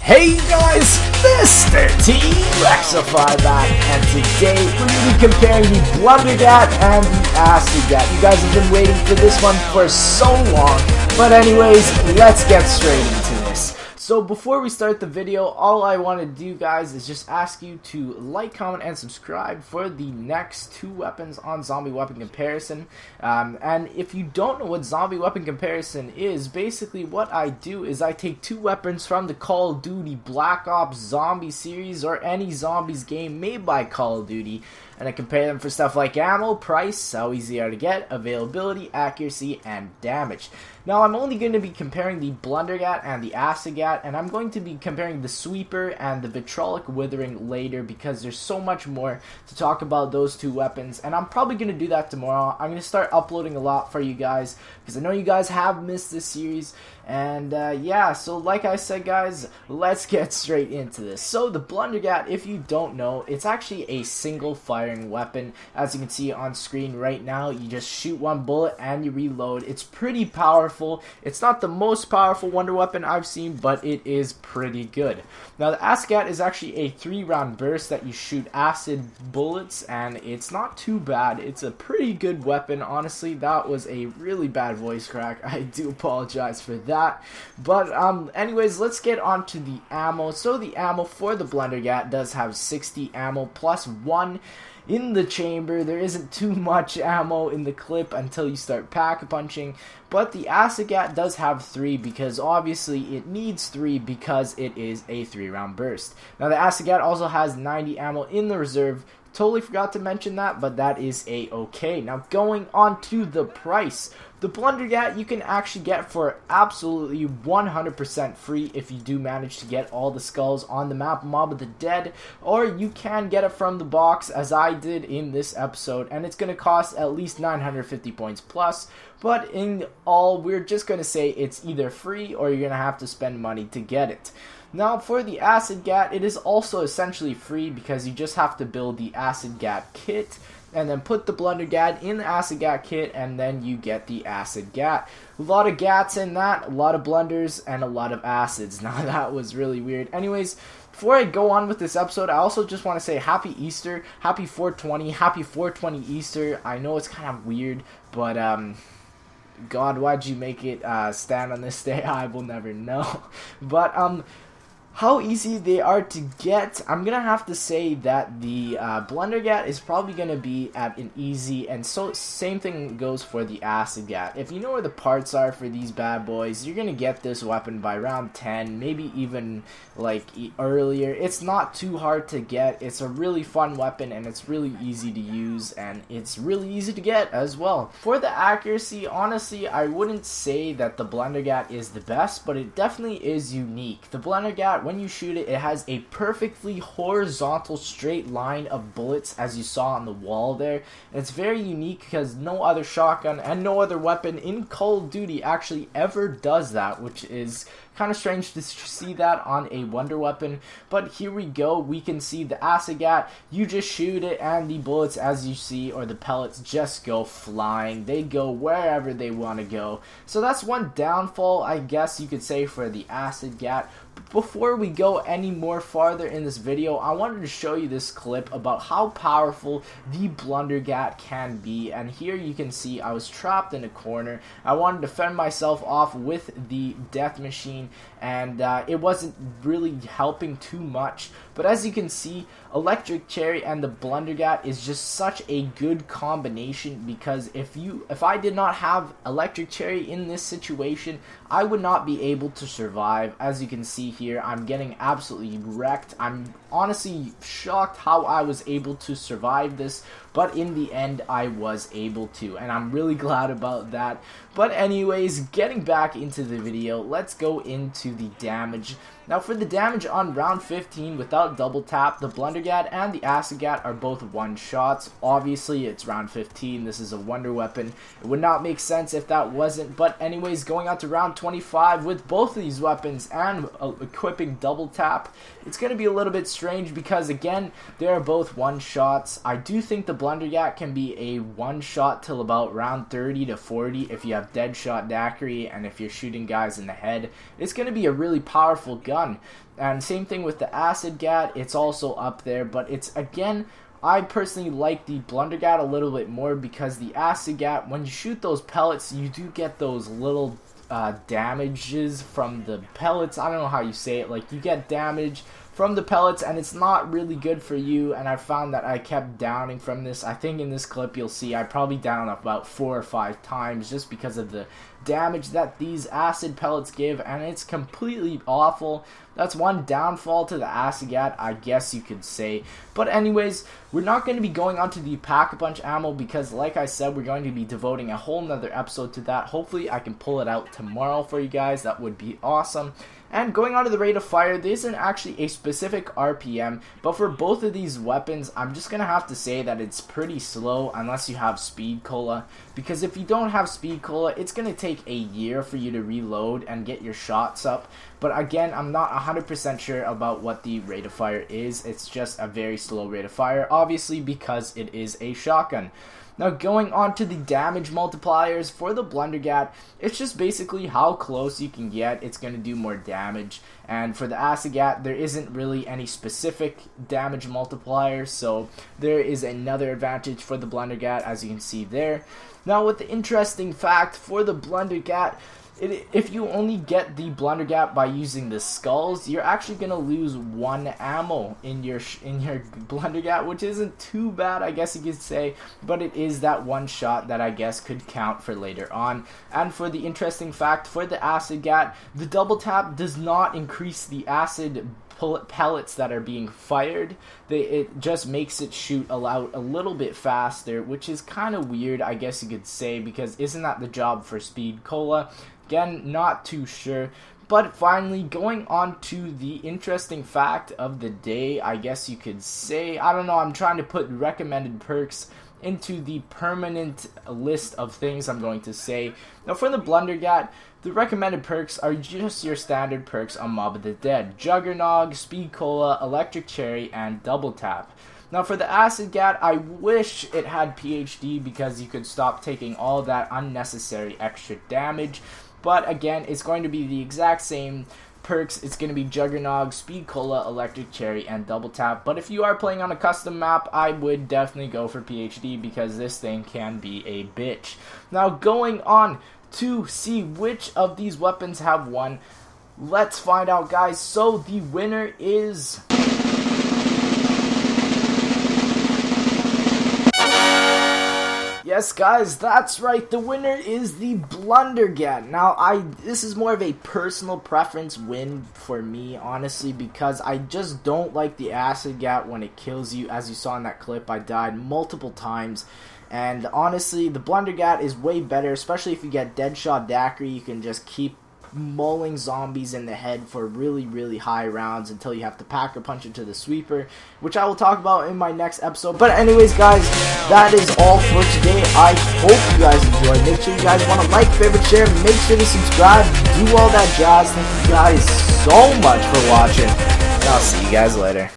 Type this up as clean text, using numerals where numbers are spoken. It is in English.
Hey guys, MrTLexify back, and today we're going to be comparing the Blundergat and the Acidgat. You guys have been waiting for this one for so long, but anyways, let's get straight into this. So before we start the video, all I want to do, guys, is just ask you to like, comment, and subscribe for the next two weapons on Zombie Weapon Comparison. And if you don't know what Zombie Weapon Comparison is, basically what I do is I take two weapons from the Call of Duty Black Ops Zombie series or any zombies game made by Call of Duty, and I compare them for stuff like ammo, price, how easy they are to get, availability, accuracy, and damage. Now I'm only going to be comparing the Blundergat and the Acidgat, and I'm going to be comparing the Sweeper and the Vitrolic Withering later because there's so much more to talk about those two weapons, and I'm probably going to do that tomorrow. I'm going to start uploading a lot for you guys because I know you guys have missed this series. And yeah, so like I said, guys, let's get straight into this. So the Blundergat, if you don't know, it's actually a single firing weapon. As you can see on screen right now, you just shoot one bullet and you reload. It's pretty powerful. It's not the most powerful wonder weapon I've seen, but it is pretty good. Now the Acidgat is actually a 3-round burst that you shoot acid bullets, and it's not too bad. It's a pretty good weapon. Honestly, that was a really bad voice crack. I do apologize for that. But anyways, let's get on to the ammo. So the ammo for the Blundergat does have 60 ammo plus 1 in the chamber. There isn't too much ammo in the clip until you start pack punching, but the Acidgat does have 3 because obviously it needs 3 because it is a 3-round burst. Now the Acidgat also has 90 ammo in the reserve. Totally forgot to mention that, but that is a-okay. Now going on to the price. The Blundergat you can actually get for absolutely 100% free if you do manage to get all the skulls on the map Mob of the Dead, or you can get it from the box as I did in this episode, and it's going to cost at least 950 points plus, but in all we're just going to say it's either free or you're going to have to spend money to get it. Now for the Acidgat, it is also essentially free because you just have to build the Acidgat kit and then put the Blundergat in the Acidgat kit, and then you get the Acidgat. A lot of gats in that, a lot of blunders, and a lot of acids. Now that was really weird. Anyways, before I go on with this episode, I also just want to say Happy Easter, Happy 420, Happy 420 Easter. I know it's kind of weird, but God, why'd you make it stand on this day? I will never know. But how easy they are to get, I'm gonna have to say that the Blundergat is probably gonna be at an easy, and so same thing goes for the Acidgat. If you know where the parts are for these bad boys, you're gonna get this weapon by round 10, maybe even like earlier. It's not too hard to get. It's a really fun weapon, and it's really easy to use, and it's really easy to get as well. For the accuracy, honestly, I wouldn't say that the Blundergat is the best, but it definitely is unique. The Blundergat, when you shoot it, it has a perfectly horizontal straight line of bullets as you saw on the wall there. And it's very unique because no other shotgun and no other weapon in Call of Duty actually ever does that, which is kind of strange to see that on a wonder weapon. But here we go, we can see the Acidgat, you just shoot it and the bullets, as you see, or the pellets, just go flying. They go wherever they want to go. So that's one downfall, I guess you could say, for the Acidgat. Before we go any more farther in this video, I wanted to show you this clip about how powerful the Blundergat can be. And here you can see I was trapped in a corner. I wanted to fend myself off with the death machine, and it wasn't really helping too much. But as you can see, Electric Cherry and the Blundergat is just such a good combination, because if I did not have Electric Cherry in this situation, I would not be able to survive. As you can see here, I'm getting absolutely wrecked. I'm honestly shocked how I was able to survive this, but in the end I was able to, and I'm really glad about that. But anyways, getting back into the video, let's go into the damage. Now for the damage on round 15 without double tap, the Blundergat and the Acidgat are both one shots. Obviously it's round 15, this is a wonder weapon. It would not make sense if that wasn't. But anyways, going on to round 25 with both of these weapons and equipping double tap, it's going to be a little bit strange because again, they are both one shots. I do think the Blundergat can be a one-shot till about round 30 to 40 if you have Deadshot Daiquiri and if you're shooting guys in the head. It's going to be a really powerful gun. And same thing with the Acidgat, it's also up there, but it's, again, I personally like the Blundergat a little bit more because the Acidgat, when you shoot those pellets, you do get those little damages from the pellets. I don't know how you say it, like you get damage from the pellets and it's not really good for you, and I found that I kept downing from this. I think in this clip you'll see I probably down about 4 or 5 times just because of the damage that these acid pellets give, and it's completely awful. That's one downfall to the Acidgat, I guess you could say. But anyways, we're not going to be going on to the Pack-a-Punch ammo because, like I said, we're going to be devoting a whole nother episode to that. Hopefully I can pull it out tomorrow for you guys. That would be awesome. And going on to the rate of fire, there isn't actually a specific RPM, but for both of these weapons, I'm just going to have to say that it's pretty slow unless you have Speed Cola, because if you don't have Speed Cola, it's going to take a year for you to reload and get your shots up. But again, I'm not 100% sure about what the rate of fire is. It's just a very slow rate of fire, obviously because it is a shotgun. Now going on to the damage multipliers for the Blundergat, it's just basically how close you can get, it's going to do more damage. And for the Acidgat, there isn't really any specific damage multiplier, so there is another advantage for the Blundergat, as you can see there. Now with the interesting fact for the Blundergat, if you only get the Blundergat by using the skulls, you're actually gonna lose 1 ammo in your Blundergat, which isn't too bad, I guess you could say, but it is that one shot that I guess could count for later on. And for the interesting fact for the Acidgat, the double tap does not increase the acid pellets that are being fired. It just makes it shoot out a little bit faster, which is kind of weird, I guess you could say, because isn't that the job for Speed Cola? Again, not too sure. But finally, going on to the interesting fact of the day, I guess you could say. I don't know, I'm trying to put recommended perks into the permanent list of things I'm going to say. Now for the Blundergat, the recommended perks are just your standard perks on Mob of the Dead: Juggernog, Speed Cola, Electric Cherry, and Double Tap. Now for the Acidgat, I wish it had PhD because you could stop taking all that unnecessary extra damage. But again, it's going to be the exact same perks. It's going to be Juggernog, Speed Cola, Electric Cherry, and Double Tap. But if you are playing on a custom map, I would definitely go for PhD because this thing can be a bitch. Now going on to see which of these weapons have won, let's find out, guys. So the winner is... Yes, guys, that's right. The winner is the Blundergat. Now, this is more of a personal preference win for me, honestly, because I just don't like the Acidgat when it kills you. As you saw in that clip, I died multiple times. And honestly, the Blundergat is way better, especially if you get Deadshot Daiquiri. You can just keep mauling zombies in the head for really, really high rounds until you have to Pack-a-Punch into the sweeper, which I will talk about in my next episode. But anyways, guys, that is all for today. I hope you guys enjoyed. Make sure you guys want to like, favorite, share, make sure to subscribe, do all that jazz. Thank you guys so much for watching, and I'll see you guys later.